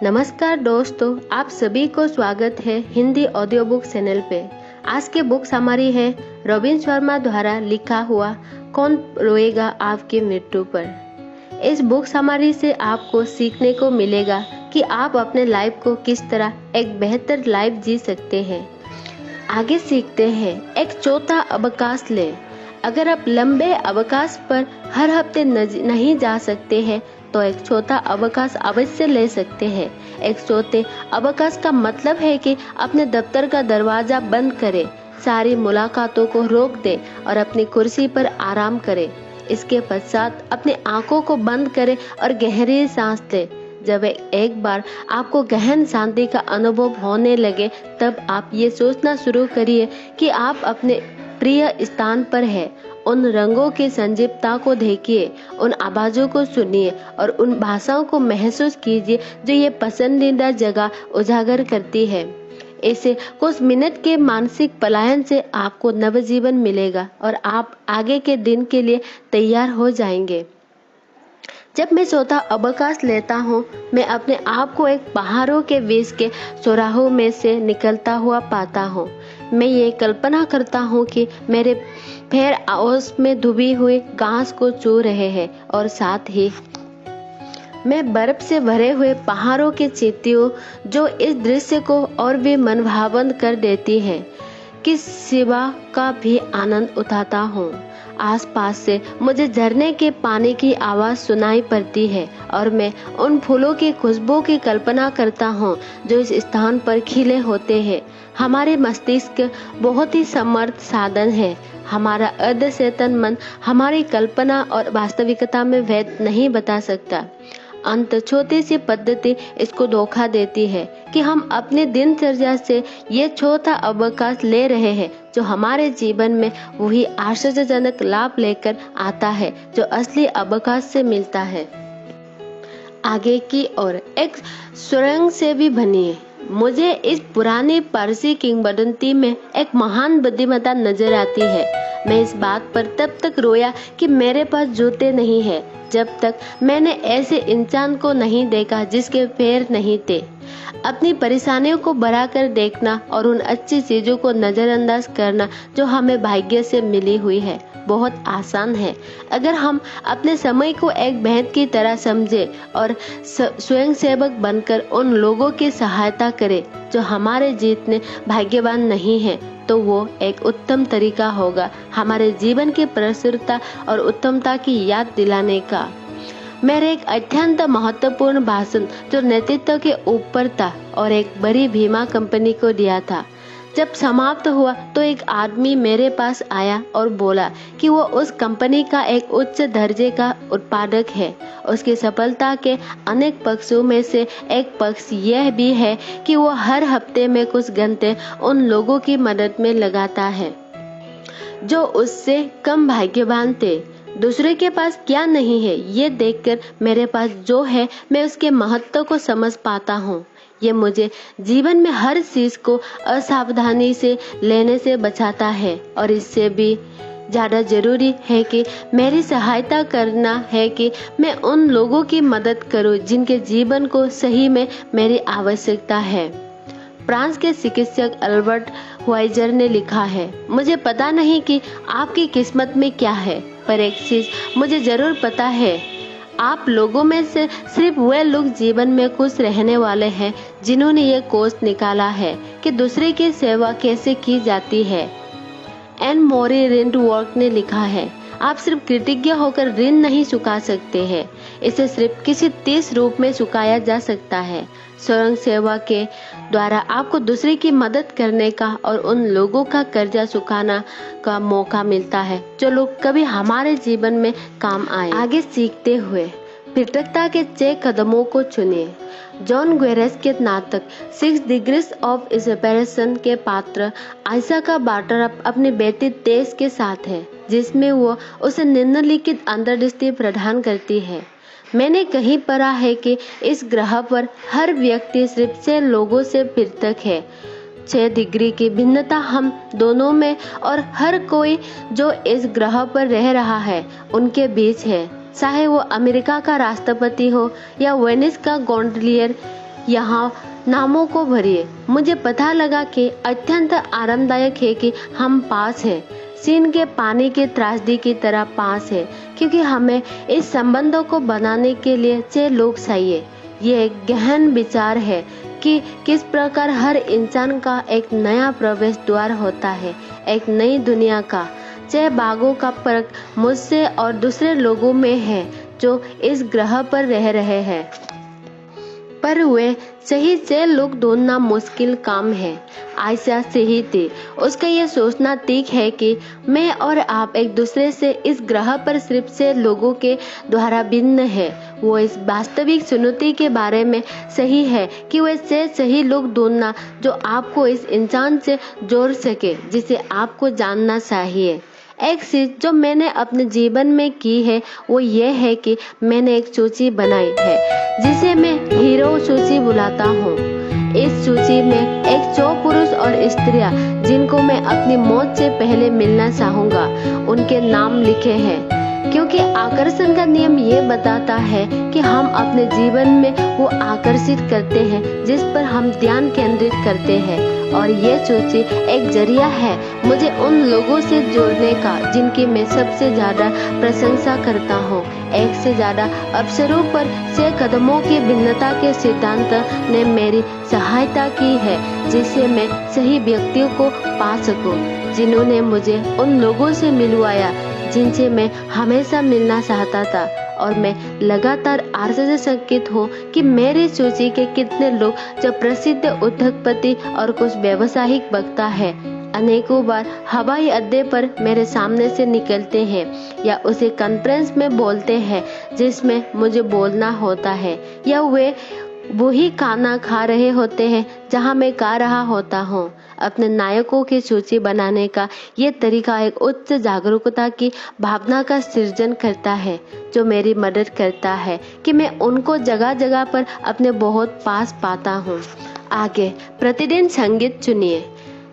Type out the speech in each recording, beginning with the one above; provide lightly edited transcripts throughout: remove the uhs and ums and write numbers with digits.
नमस्कार दोस्तों, आप सभी को स्वागत है हिंदी ऑडियो बुक चैनल पे। आज के बुक समरी है रॉबिन शर्मा द्वारा लिखा हुआ कौन रोएगा आपकी मृत्यु पर। इस बुक समरी से आपको सीखने को मिलेगा कि आप अपने लाइफ को किस तरह एक बेहतर लाइफ जी सकते हैं। आगे सीखते हैं। एक चौथा अवकाश ले। अगर आप लंबे अवकाश पर हर हफ्ते नहीं जा सकते हैं तो एक छोटा अवकाश अवश्य ले सकते हैं। एक छोटे अवकाश का मतलब है कि अपने दफ्तर का दरवाजा बंद करें, सारी मुलाकातों को रोक दें और अपनी कुर्सी पर आराम करें। इसके पश्चात अपनी आंखों को बंद करें और गहरी सांस लें। जब एक बार आपको गहन शांति का अनुभव होने लगे तब आप ये सोचना शुरू करिए कि आप अपने प्रिय स्थान पर है। उन रंगों की संजीवता को देखिए, उन आवाजों को सुनिए और उन भाषाओं को महसूस कीजिए जो ये पसंदीदा जगह उजागर करती है। ऐसे कुछ मिनट के मानसिक पलायन से आपको नवजीवन मिलेगा और आप आगे के दिन के लिए तैयार हो जाएंगे। जब मैं चौथा अवकाश लेता हूँ, मैं अपने आप को एक पहाड़ों के बीच के चौराहों में से निकलता हुआ पाता हूँ। मैं ये कल्पना करता हूँ कि मेरे पैर ओस में डूबी हुई घास को छू रहे हैं और साथ ही मैं बर्फ से भरे हुए पहाड़ों की चींटियों जो इस दृश्य को और भी मनभावन कर देती है कि सिवा का भी आनंद उठाता हूँ। आसपास से मुझे झरने के पानी की आवाज सुनाई पड़ती है और मैं उन फूलों की खुशबू की कल्पना करता हूँ जो इस स्थान पर खिले होते हैं। हमारे मस्तिष्क बहुत ही समर्थ साधन है। हमारा अर्धचेतन मन हमारी कल्पना और वास्तविकता में भेद नहीं बता सकता। अंत छोटी सी पद्धति इसको धोखा देती है कि हम अपने दिनचर्या से ये छोटा अवकाश ले रहे हैं जो हमारे जीवन में वही आश्चर्यजनक लाभ लेकर आता है जो असली अवकाश से मिलता है। आगे की ओर एक सुरंग से भी बनिए। मुझे इस पुरानी पारसी किंवदंती में एक महान बुद्धिमत्ता नजर आती है। मैं इस बात पर तब तक रोया कि मेरे पास जूते नहीं है जब तक मैंने ऐसे इंसान को नहीं देखा जिसके पैर नहीं थे। अपनी परेशानियों को बढ़ाकर देखना और उन अच्छी चीजों को नजरअंदाज करना जो हमें भाग्य से मिली हुई है बहुत आसान है अगर हम अपने समय को एक भेद की तरह समझे और स्वयंसेवक बनकर उन लोगों की सहायता करें जो हमारे जितने भाग्यवान नहीं हैं। तो वो एक उत्तम तरीका होगा हमारे जीवन की प्रसन्नता और उत्तमता की याद दिलाने का। मेरे एक अत्यंत महत्वपूर्ण भाषण जो नेतृत्व के ऊपर था और एक बड़ी बीमा कंपनी को दिया था। जब समाप्त हुआ तो एक आदमी मेरे पास आया और बोला कि वो उस कंपनी का एक उच्च दर्जे का उत्पादक है। उसकी सफलता के अनेक पक्षों में से एक पक्ष यह भी है कि वो हर हफ्ते में कुछ घंटे उन लोगों की मदद में लगाता है जो उससे कम भाग्यवान थे। दूसरे के पास क्या नहीं है ये देखकर मेरे पास जो है मैं उसके महत्व को समझ पाता हूँ। ये मुझे जीवन में हर चीज को असावधानी से लेने से बचाता है और इससे भी ज्यादा जरूरी है कि मेरी सहायता करना है कि मैं उन लोगों की मदद करूं जिनके जीवन को सही में मेरी आवश्यकता है। फ्रांस के चिकित्सक अल्बर्ट वाइजर ने लिखा है, मुझे पता नहीं कि आपकी किस्मत में क्या है, पर एक चीज मुझे जरूर पता है, आप लोगों में से सिर्फ वे लोग जीवन में खुश रहने वाले हैं जिन्होंने ये कोर्स निकाला है कि दूसरे की सेवा कैसे की जाती है। एन मोरी रिंडवर्क ने लिखा है, आप सिर्फ कृतज्ञ होकर ऋण नहीं चुका सकते हैं, इसे सिर्फ किसी तीस रूप में चुकाया जा सकता है। स्वयं सेवा के द्वारा आपको दूसरे की मदद करने का और उन लोगों का कर्जा चुकाना का मौका मिलता है जो लोग कभी हमारे जीवन में काम आए। आगे सीखते हुए पृथकता के 6 कदमों को चुनिए। जॉन ग्वेरेस के नाटक 6 डिग्रीज ऑफ सेपरेशन के पात्र आयशा का वार्तालाप अपनी बेटी तेज के साथ है जिसमें वो उसे निम्नलिखित अंतर्दृष्टि प्रदान करती है। मैंने कहीं पढ़ा है कि इस ग्रह पर हर व्यक्ति सिर्फ 6 लोगों से पृथक है। 6 डिग्री की भिन्नता हम दोनों में और हर कोई जो इस ग्रह पर रह रहा है उनके बीच है, चाहे वो अमेरिका का राष्ट्रपति हो या वेनिस का गोंडलियर यहाँ नामों को भरिए। मुझे पता लगा कि अत्यंत आरामदायक है कि हम पास हैं, सीन के पानी की त्रासदी की तरह पास है, क्योंकि हमें इस संबंधों को बनाने के लिए 6 लोग चाहिए। ये एक गहन विचार है कि किस प्रकार हर इंसान का एक नया प्रवेश द्वार होता है, एक नई दुनिया का। 6 भागों का फर्क मुझसे और दूसरे लोगों में है जो इस ग्रह पर रह रहे हैं, पर वे सही 6 लोग ढूंढना मुश्किल काम है। आयशा सही थी। उसका यह सोचना ठीक है कि मैं और आप एक दूसरे से इस ग्रह पर सिर्फ 6 लोगों के द्वारा भिन्न है। वो इस वास्तविक चुनौती के बारे में सही है कि वे 6 सही लोग ढूंढना जो आपको इस इंसान से जोड़ सके जिसे आपको जानना चाहिए। एक चीज जो मैंने अपने जीवन में की है वो ये है कि मैंने एक सूची बनाई है जिसे मैं हीरो सूची बुलाता हूँ। इस सूची में एक 100 पुरुष और स्त्रियां जिनको मैं अपनी मौत से पहले मिलना चाहूंगा, उनके नाम लिखे हैं, क्योंकि आकर्षण का नियम ये बताता है कि हम अपने जीवन में वो आकर्षित करते हैं जिस पर हम ध्यान केंद्रित करते हैं। और ये सूची एक जरिया है मुझे उन लोगों से जोड़ने का जिनकी मैं सबसे ज्यादा प्रशंसा करता हूँ। एक से ज्यादा अवसरों पर 6 कदमों की भिन्नता के सिद्धांत ने मेरी सहायता की है जिससे मैं सही व्यक्तियों को पा सकूं, जिन्होंने मुझे उन लोगों से मिलवाया जिनसे मैं हमेशा मिलना चाहता था। और मैं लगातार आश्चर्यचकित हूँ कि मेरी सूची के कितने लोग जो प्रसिद्ध उद्योगपति और कुछ व्यावसायिक वक्ता है अनेकों बार हवाई अड्डे पर मेरे सामने से निकलते हैं या उसे कॉन्फ्रेंस में बोलते हैं जिसमें मुझे बोलना होता है, या वे वही खाना खा रहे होते हैं जहां मैं खा रहा होता हूँ। अपने नायकों की सूची बनाने का ये तरीका एक उच्च जागरूकता की भावना का सृजन करता है जो मेरी मदद करता है कि मैं उनको जगह जगह पर अपने बहुत पास पाता हूँ। आगे, प्रतिदिन संगीत चुनिए।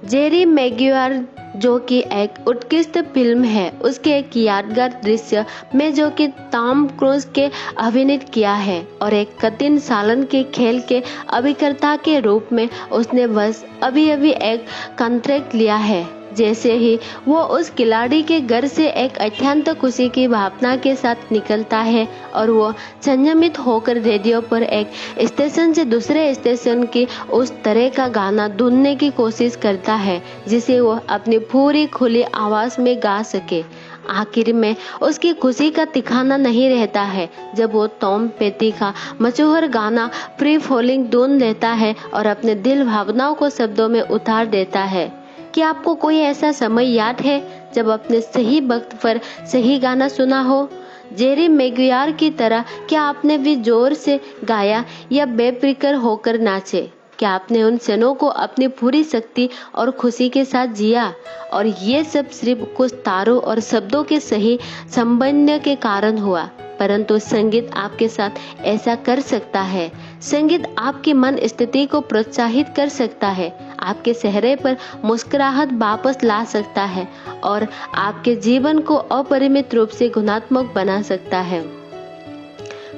जेरी मैग्वायर जो कि एक उत्कृष्ट फिल्म है, उसके एक यादगार दृश्य में जो कि टॉम क्रूज के अभिनीत किया है और एक कठिन सालन के खेल के अभिकर्ता के रूप में उसने बस अभी एक कॉन्ट्रैक्ट लिया है। जैसे ही वो उस खिलाड़ी के घर से एक अत्यंत खुशी की भावना के साथ निकलता है और वो संयमित होकर रेडियो पर एक स्टेशन से दूसरे स्टेशन की उस तरह का गाना ढूंढने की कोशिश करता है जिसे वो अपनी पूरी खुली आवाज में गा सके। आखिर में उसकी खुशी का ठिकाना नहीं रहता है जब वो टॉम पेटी का मशहूर गाना फ्री फॉलिंग ढूंढ लेता है और अपने दिल भावनाओं को शब्दों में उतार देता है। क्या आपको कोई ऐसा समय याद है जब अपने सही वक्त पर सही गाना सुना हो? जेरी मैग्वायर की तरह क्या आपने भी जोर से गाया या बेफिक्र होकर नाचे? क्या आपने उन क्षणों को अपनी पूरी शक्ति और खुशी के साथ जिया? और ये सब सिर्फ कुछ तारों और शब्दों के सही संबंध के कारण हुआ, परंतु संगीत आपके साथ ऐसा कर सकता है। संगीत आपकी मन स्थिति को प्रोत्साहित कर सकता है, आपके चेहरे पर मुस्कुराहट वापस ला सकता है और आपके जीवन को अपरिमित रूप से गुणात्मक बना सकता है।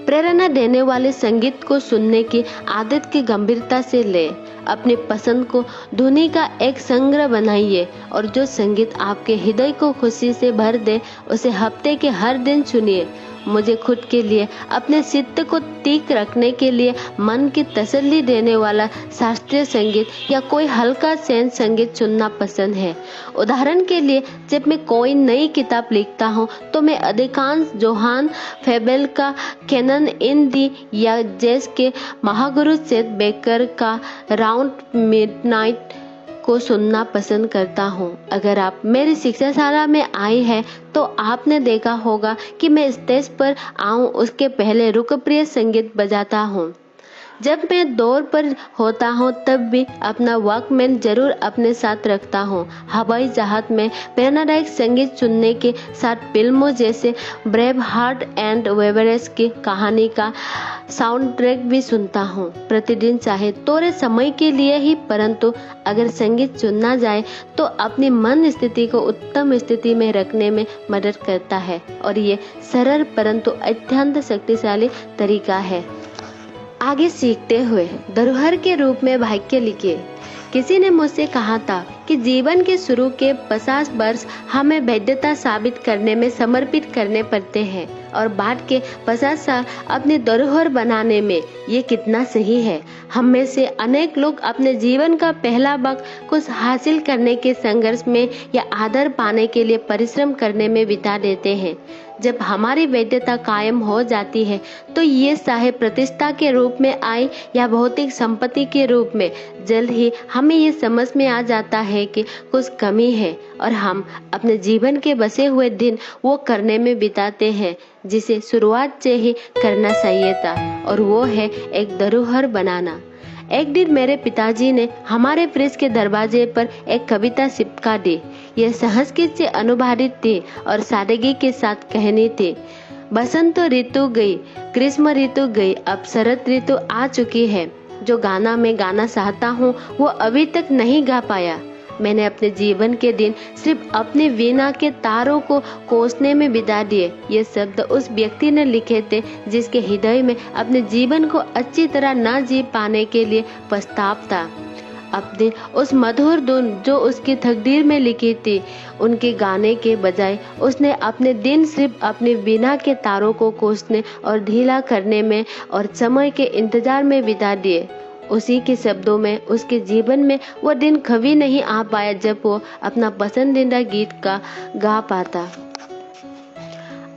प्रेरणा देने वाले संगीत को सुनने की आदत की गंभीरता से ले। अपनी पसंद को धुनी का एक संग्रह बनाइए और जो संगीत आपके हृदय को खुशी से भर दे उसे हफ्ते के हर दिन सुनिए। मुझे खुद के लिए अपने चित्त को ठीक रखने के लिए मन की तसल्ली देने वाला शास्त्रीय संगीत या कोई हल्का सैन संगीत सुनना पसंद है। उदाहरण के लिए जब मैं कोई नई किताब लिखता हूँ तो मैं अधिकांश जोहान फेबल का कैनन इन दी या जैज के महागुरु चेत बेकर का राउंड मिडनाइट को सुनना पसंद करता हूँ। अगर आप मेरी शिक्षाशाला में आए हैं तो आपने देखा होगा कि मैं स्टेज पर आऊं उसके पहले रुकप्रिय संगीत बजाता हूँ। जब मैं दौर पर होता हूँ तब भी अपना वॉकमैन जरूर अपने साथ रखता हूँ। हवाई जहाज में प्रेरणादायक संगीत सुनने के साथ फिल्मों जैसे ब्रेव हार्ट एंड वेवरेज की कहानी का साउंड ट्रैक भी सुनता हूँ। प्रतिदिन चाहे थोड़े समय के लिए ही, परंतु अगर संगीत चुनना जाए तो अपनी मन स्थिति को उत्तम स्थिति में रखने में मदद करता है और ये सरल परंतु अत्यंत शक्तिशाली तरीका है। आगे सीखते हुए धरोहर के रूप में भाग्य लिखिए। किसी ने मुझसे कहा था कि जीवन के शुरू के 50 वर्ष हमें वैधता साबित करने में समर्पित करने पड़ते हैं और बाद के 50 साल अपनी धरोहर बनाने में। ये कितना सही है। हम में से अनेक लोग अपने जीवन का पहला वक्त कुछ हासिल करने के संघर्ष में या आदर पाने के लिए परिश्रम करने में बिता देते हैं। जब हमारी वैधता कायम हो जाती है तो ये चाहे प्रतिष्ठा के रूप में आए या भौतिक संपत्ति के रूप में, जल्द ही हमें ये समझ में आ जाता है कि कुछ कमी है और हम अपने जीवन के बसे हुए दिन वो करने में बिताते हैं जिसे शुरुआत से ही करना चाहिए था, और वो है एक धरोहर बनाना। एक दिन मेरे पिताजी ने हमारे फ्रिज के दरवाजे पर एक कविता चिपका दी। यह संस्कृत से अनुवादित थी और सादगी के साथ कहनी थी, बसंत ऋतु गई, ग्रीष्म ऋतु गई, अब शरद ऋतु आ चुकी है। जो गाना मैं गाना चाहता हूँ वो अभी तक नहीं गा पाया। मैंने अपने जीवन के दिन सिर्फ अपने वीणा के तारों को कोसने में बिता दिए। ये शब्द उस व्यक्ति ने लिखे थे जिसके हृदय में अपने जीवन को अच्छी तरह न जी पाने के लिए पछतावा था। अपनी उस मधुर धुन जो उसकी तकदीर में लिखी थी, उनके गाने के बजाय उसने अपने दिन सिर्फ अपने वीणा के तारों को कोसने और ढीला करने में और समय के इंतजार में बिता दिए। उसी के शब्दों में उसके जीवन में वो दिन कभी नहीं आ पाया जब वो अपना पसंदीदा गीत का गा पाता।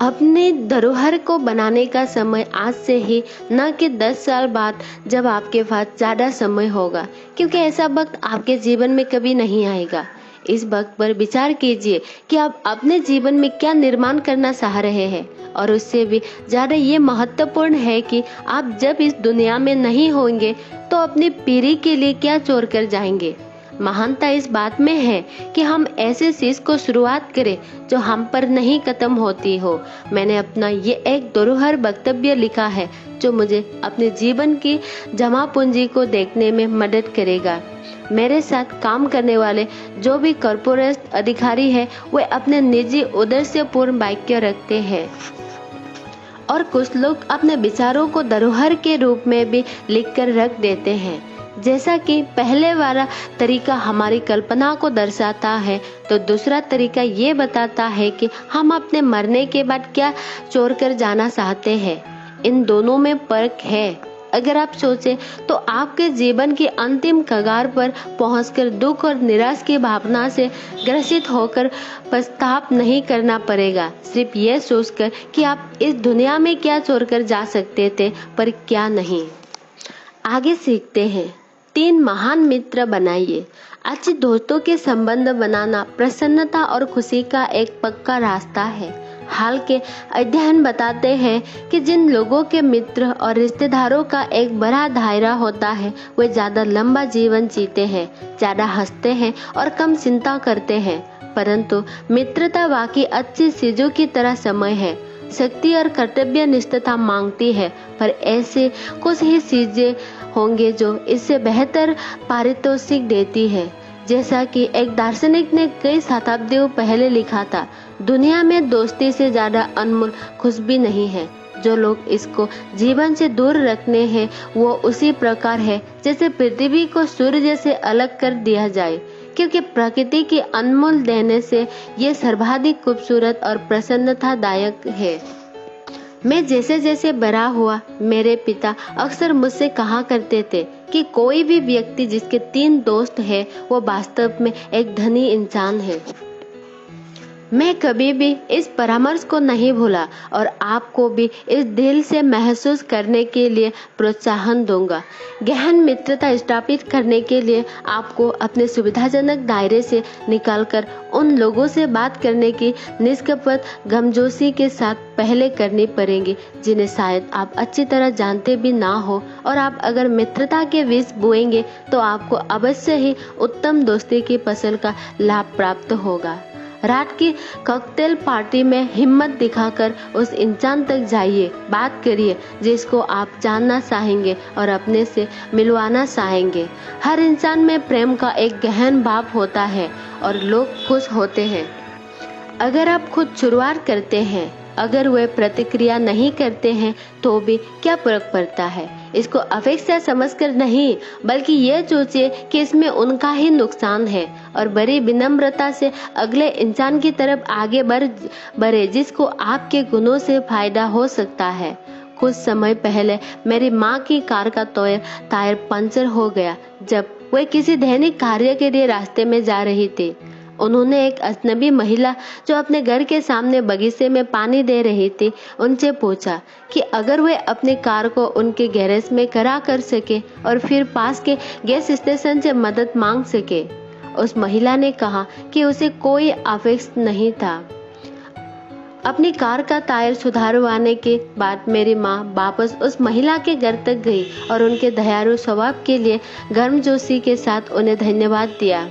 अपने धरोहर को बनाने का समय आज से ही, न कि 10 साल बाद जब आपके पास ज्यादा समय होगा, क्योंकि ऐसा वक्त आपके जीवन में कभी नहीं आएगा। इस वक्त पर विचार कीजिए कि आप अपने जीवन में क्या निर्माण करना चाह रहे हैं, और उससे भी ज्यादा ये महत्वपूर्ण है कि आप जब इस दुनिया में नहीं होंगे तो अपनी पीढ़ी के लिए क्या छोड़ कर जाएंगे। महानता इस बात में है कि हम ऐसे चीज को शुरुआत करें जो हम पर नहीं खत्म होती हो। मैंने अपना ये एक धरोहर वक्तव्य लिखा है जो मुझे अपने जीवन की जमा पूंजी को देखने में मदद करेगा। मेरे साथ काम करने वाले जो भी कॉर्पोरेट अधिकारी हैं, वे अपने निजी उद्देश्यपूर्ण वाक्य रखते हैं, और कुछ लोग अपने विचारों को धरोहर के रूप में भी लिखकर रख देते हैं। जैसा कि पहले वाला तरीका हमारी कल्पना को दर्शाता है, तो दूसरा तरीका ये बताता है कि हम अपने मरने के बाद क्या छोड़कर जाना चाहते हैं। इन दोनों में फर्क है। अगर आप सोचें तो आपके जीवन की अंतिम कगार पर पहुंचकर दुख और निराश की भावना से ग्रसित होकर पछतावा नहीं करना पड़ेगा, सिर्फ ये सोचकर कि आप इस दुनिया में क्या छोड़कर जा सकते थे पर क्या नहीं। आगे सीखते हैं। 3 महान मित्र बनाइए। अच्छे दोस्तों के संबंध बनाना प्रसन्नता और खुशी का एक पक्का रास्ता है। हाल के अध्ययन बताते हैं कि जिन लोगों के मित्र और रिश्तेदारों का एक बड़ा दायरा होता है, वे ज्यादा लंबा जीवन जीते हैं, ज्यादा हंसते हैं और कम चिंता करते हैं। परंतु मित्रता वाकई अच्छी चीजों की तरह समय है, शक्ति और कर्तव्य निष्ठता मांगती है, पर ऐसे कुछ ही चीजें होंगे जो इससे बेहतर पारितोषिक देती है। जैसा कि एक दार्शनिक ने कई शताब्दियों पहले लिखा था, दुनिया में दोस्ती से ज्यादा अनमोल कुछ भी नहीं है। जो लोग इसको जीवन से दूर रखने हैं वो उसी प्रकार है जैसे पृथ्वी को सूर्य से अलग कर दिया जाए, क्योंकि प्रकृति की अनमोल देने से ये सर्वाधिक खूबसूरत और प्रसन्नतादायक है। मैं जैसे जैसे बड़ा हुआ, मेरे पिता अक्सर मुझसे कहा करते थे कि कोई भी व्यक्ति जिसके 3 दोस्त हैं, वो वास्तव में एक धनी इंसान है। मैं कभी भी इस परामर्श को नहीं भूला और आपको भी इस दिल से महसूस करने के लिए प्रोत्साहन दूंगा। गहन मित्रता स्थापित करने के लिए आपको अपने सुविधाजनक दायरे से निकालकर उन लोगों से बात करने की निष्कपट गर्मजोशी के साथ पहले करनी पड़ेगी जिन्हें शायद आप अच्छी तरह जानते भी ना हो, और आप अगर मित्रता के बीज बोएंगे तो आपको अवश्य ही उत्तम दोस्ती की फसल का लाभ प्राप्त होगा। रात की कॉकटेल पार्टी में हिम्मत दिखाकर उस इंसान तक जाइए, बात करिए जिसको आप जानना चाहेंगे और अपने से मिलवाना चाहेंगे। हर इंसान में प्रेम का एक गहन भाव होता है और लोग खुश होते हैं अगर आप खुद शुरुआत करते हैं। अगर वे प्रतिक्रिया नहीं करते हैं तो भी क्या फर्क पड़ता है। इसको अपेक्षा समझकर नहीं, बल्कि ये सोचे कि इसमें उनका ही नुकसान है, और बड़ी विनम्रता से अगले इंसान की तरफ आगे बढ़े जिसको आपके गुणों से फायदा हो सकता है। कुछ समय पहले मेरी माँ की कार का टायर पंचर हो गया जब वह किसी दैनिक कार्य के लिए रास्ते में जा रही थी। उन्होंने एक अजनबी महिला जो अपने घर के सामने बगीचे में पानी दे रही थी, उनसे पूछा कि अगर वे अपनी कार को उनके गैरेज में करा कर सके और फिर पास के गैस स्टेशन से मदद मांग सके। उस महिला ने कहा कि उसे कोई अपेक्षा नहीं था। अपनी कार का टायर सुधारवाने के बाद मेरी माँ वापस उस महिला के घर तक गई और उनके दयालु स्वभाव के लिए गर्मजोशी के साथ उन्हें धन्यवाद दिया।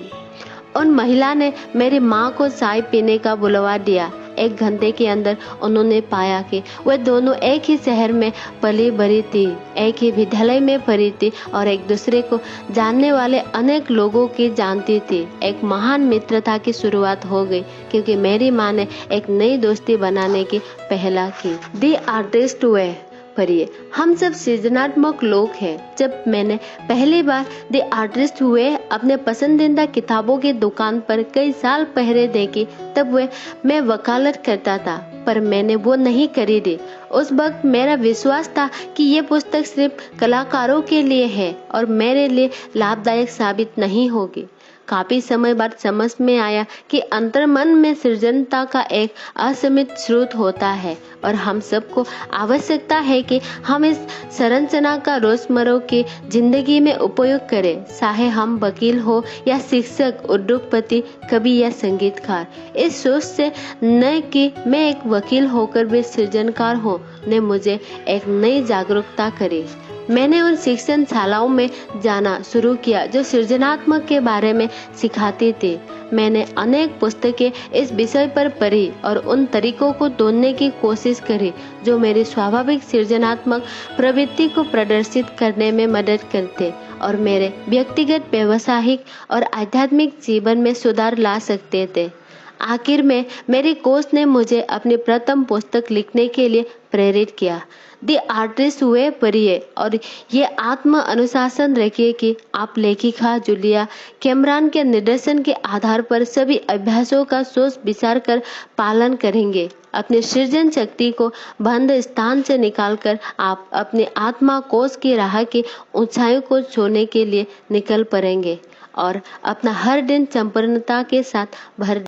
उन महिला ने मेरी माँ को चाय पीने का बुलवा दिया। 1 घंटे के अंदर उन्होंने पाया कि वे दोनों एक ही शहर में पली बड़ी थी, एक ही विद्यालय में पढ़ी थी और एक दूसरे को जानने वाले अनेक लोगों की जानती थी। एक महान मित्रता की शुरुआत हो गई क्योंकि मेरी माँ ने एक नई दोस्ती बनाने की पहला की। द आर्टिस्ट वे पढ़िए। हम सब सृजनात्मक लोग हैं। जब मैंने पहली बार द आर्टिस्ट हुए अपने पसंदीदा किताबों की दुकान पर कई साल पहले देखी, तब मैं वकालत करता था, पर मैंने वो नहीं खरीदी। उस वक्त मेरा विश्वास था कि ये पुस्तक सिर्फ कलाकारों के लिए है और मेरे लिए लाभदायक साबित नहीं होगी। काफी समय बाद समझ में आया कि अंतर्मन में सृजनता का एक असीमित स्रोत होता है और हम सबको आवश्यकता है कि हम इस संरचना का रोजमर्रा की जिंदगी में उपयोग करें, चाहे हम वकील हो या शिक्षक, उद्योगपति, कवि या संगीतकार। इस सोच से न कि मैं एक वकील होकर भी सृजनकार हूँ ने मुझे एक नई जागरूकता करी। मैंने उन शिक्षण शालाओं में जाना शुरू किया जो सृजनात्मक के बारे में सिखाती थी। मैंने अनेक पुस्तकें इस विषय पर पढ़ी और उन तरीकों को ढूंढने की कोशिश करी जो मेरी स्वाभाविक सृजनात्मक प्रवृत्ति को प्रदर्शित करने में मदद करते और मेरे व्यक्तिगत, व्यवसायिक और आध्यात्मिक जीवन में सुधार ला सकते थे। आखिर में मेरी कोच ने मुझे अपनी प्रथम पुस्तक लिखने के लिए प्रेरित किया। द आर्टिस्ट हुए पढ़िए और ये आत्म अनुशासन रखिए कि आप लेखिका जूलिया कैमरन के निर्देशन के आधार पर सभी अभ्यासों का सोच विचार कर पालन करेंगे। अपनी सृजन शक्ति को बंद स्थान से निकालकर आप अपने आत्मा कोश की राह की ऊंचाइयों को छूने के लिए निकल पड़ेंगे और अपना हर दिन संपूर्णता के साथ भर